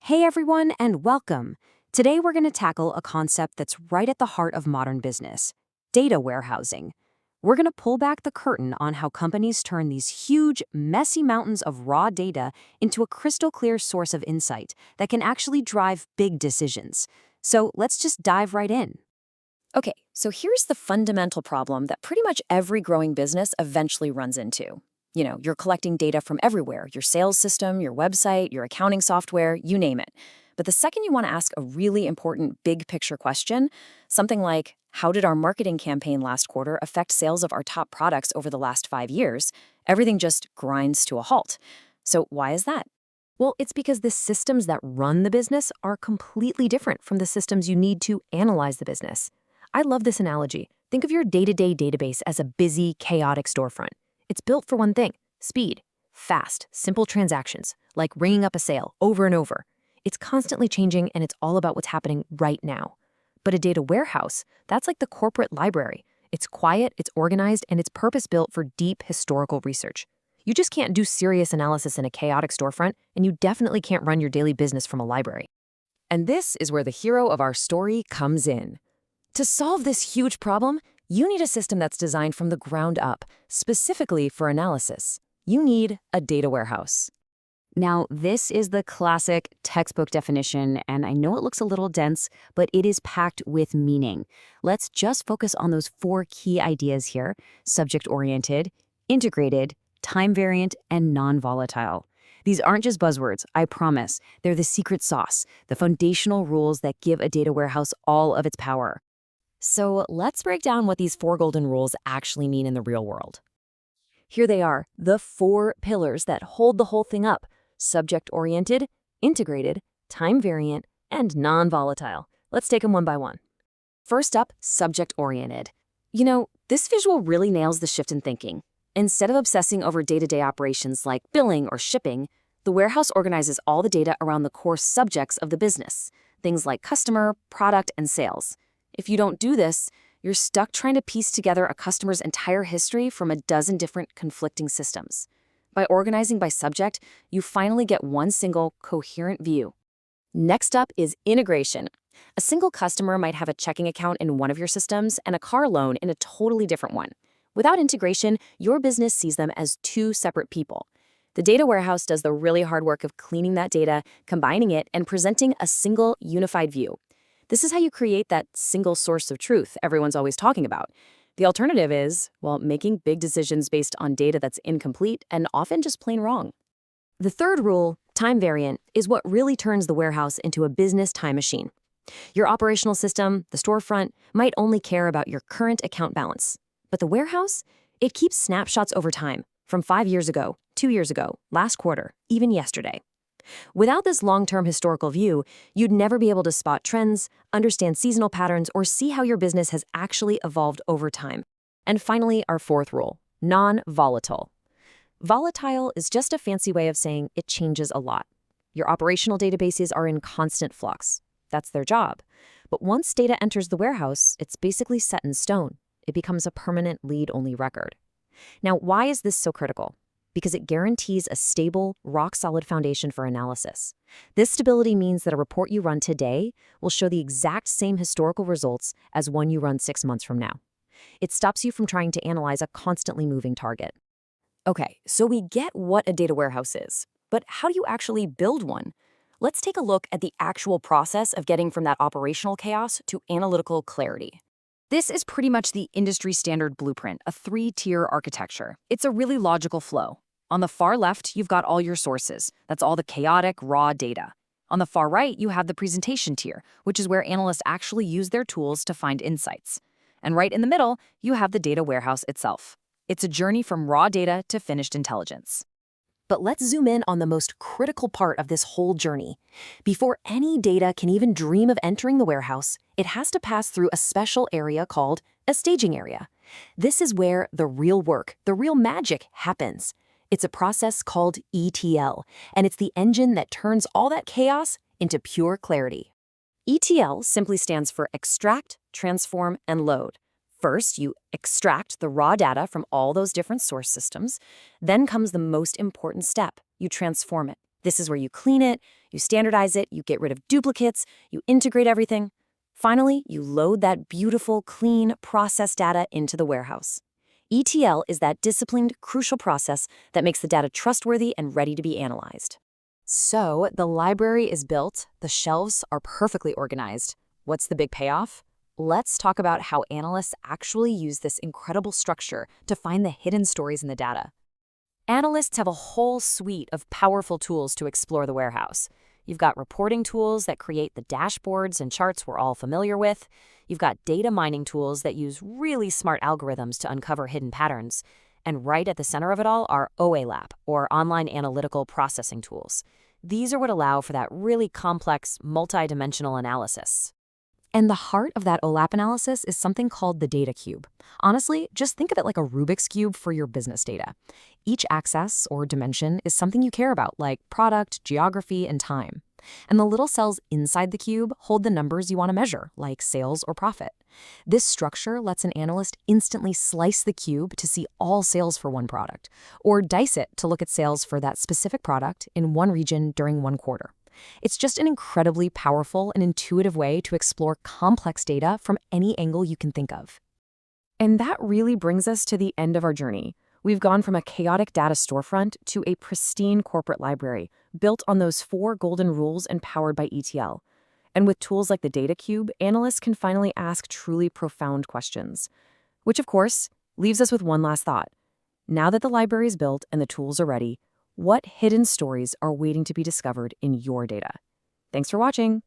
Hey everyone, and welcome. Today we're going to tackle a concept that's right at the heart of modern business: data warehousing. We're going to pull back the curtain on how companies turn these huge, messy mountains of raw data into a crystal clear source of insight that can actually drive big decisions. So let's just dive right in. Okay, so here's the fundamental problem that pretty much every growing business eventually runs into. You're collecting data from everywhere: your sales system, your website, your accounting software, you name it. But the second you want to ask a really important big picture question, something like, how did our marketing campaign last quarter affect sales of our top products over the last 5 years? Everything just grinds to a halt. So why is that? Well, it's because the systems that run the business are completely different from the systems you need to analyze the business. I love this analogy. Think of your day-to-day database as a busy, chaotic storefront. It's built for one thing: speed. Fast, simple transactions, like ringing up a sale over and over. It's constantly changing, and it's all about what's happening right now. But a data warehouse, that's like the corporate library. It's quiet, it's organized, and it's purpose-built for deep historical research. You just can't do serious analysis in a chaotic storefront, and you definitely can't run your daily business from a library. And this is where the hero of our story comes in. To solve this huge problem, you need a system that's designed from the ground up, specifically for analysis. You need a data warehouse. Now, this is the classic textbook definition, and I know it looks a little dense, but it is packed with meaning. Let's just focus on those four key ideas here: subject-oriented, integrated, time-variant, and non-volatile. These aren't just buzzwords, I promise. They're the secret sauce, the foundational rules that give a data warehouse all of its power. So let's break down what these four golden rules actually mean in the real world. Here they are, the four pillars that hold the whole thing up: subject-oriented, integrated, time-variant, and non-volatile. Let's take them one by one. First up, subject-oriented. This visual really nails the shift in thinking. Instead of obsessing over day-to-day operations like billing or shipping, the warehouse organizes all the data around the core subjects of the business, things like customer, product, and sales. If you don't do this, you're stuck trying to piece together a customer's entire history from a dozen different conflicting systems. By organizing by subject, you finally get one single, coherent view. Next up is integration. A single customer might have a checking account in one of your systems and a car loan in a totally different one. Without integration, your business sees them as two separate people. The data warehouse does the really hard work of cleaning that data, combining it, and presenting a single, unified view. This is how you create that single source of truth everyone's always talking about. The alternative is, well, making big decisions based on data that's incomplete and often just plain wrong. The third rule, time variant, is what really turns the warehouse into a business time machine. Your operational system, the storefront, might only care about your current account balance. But the warehouse, it keeps snapshots over time, from 5 years ago, 2 years ago, last quarter, even yesterday. Without this long-term historical view, you'd never be able to spot trends, understand seasonal patterns, or see how your business has actually evolved over time. And finally, our fourth rule, non-volatile. Volatile is just a fancy way of saying it changes a lot. Your operational databases are in constant flux. That's their job. But once data enters the warehouse, it's basically set in stone. It becomes a permanent lead-only record. Now, why is this so critical? Because it guarantees a stable, rock-solid foundation for analysis. This stability means that a report you run today will show the exact same historical results as one you run 6 months from now. It stops you from trying to analyze a constantly moving target. Okay, so we get what a data warehouse is, but how do you actually build one? Let's take a look at the actual process of getting from that operational chaos to analytical clarity. This is pretty much the industry standard blueprint, a 3-tier architecture. It's a really logical flow. On the far left, you've got all your sources. That's all the chaotic, raw data. On the far right, you have the presentation tier, which is where analysts actually use their tools to find insights. And right in the middle, you have the data warehouse itself. It's a journey from raw data to finished intelligence. But let's zoom in on the most critical part of this whole journey. Before any data can even dream of entering the warehouse, it has to pass through a special area called a staging area. This is where the real work, the real magic happens. It's a process called ETL, and it's the engine that turns all that chaos into pure clarity. ETL simply stands for extract, transform, and load. First, you extract the raw data from all those different source systems. Then comes the most important step. You transform it. This is where you clean it, You standardize it, you get rid of duplicates, you integrate everything. Finally, you load that beautiful, clean, processed data into the warehouse. ETL is that disciplined, crucial process that makes the data trustworthy and ready to be analyzed. So, the library is built, the shelves are perfectly organized. What's the big payoff? Let's talk about how analysts actually use this incredible structure to find the hidden stories in the data. Analysts have a whole suite of powerful tools to explore the warehouse. You've got reporting tools that create the dashboards and charts we're all familiar with. You've got data mining tools that use really smart algorithms to uncover hidden patterns. And right at the center of it all are OLTP, or online analytical processing tools. These are what allow for that really complex, multidimensional analysis. And the heart of that OLAP analysis is something called the data cube. Honestly, just think of it like a Rubik's Cube for your business data. Each axis or dimension is something you care about, like product, geography, and time. And the little cells inside the cube hold the numbers you want to measure, like sales or profit. This structure lets an analyst instantly slice the cube to see all sales for one product, or dice it to look at sales for that specific product in one region during one quarter. It's just an incredibly powerful and intuitive way to explore complex data from any angle you can think of. And that really brings us to the end of our journey. We've gone from a chaotic data storefront to a pristine corporate library built on those 4 golden rules and powered by ETL. And with tools like the Data Cube, analysts can finally ask truly profound questions. Which, of course, leaves us with one last thought. Now that the library is built and the tools are ready, what hidden stories are waiting to be discovered in your data? Thanks for watching.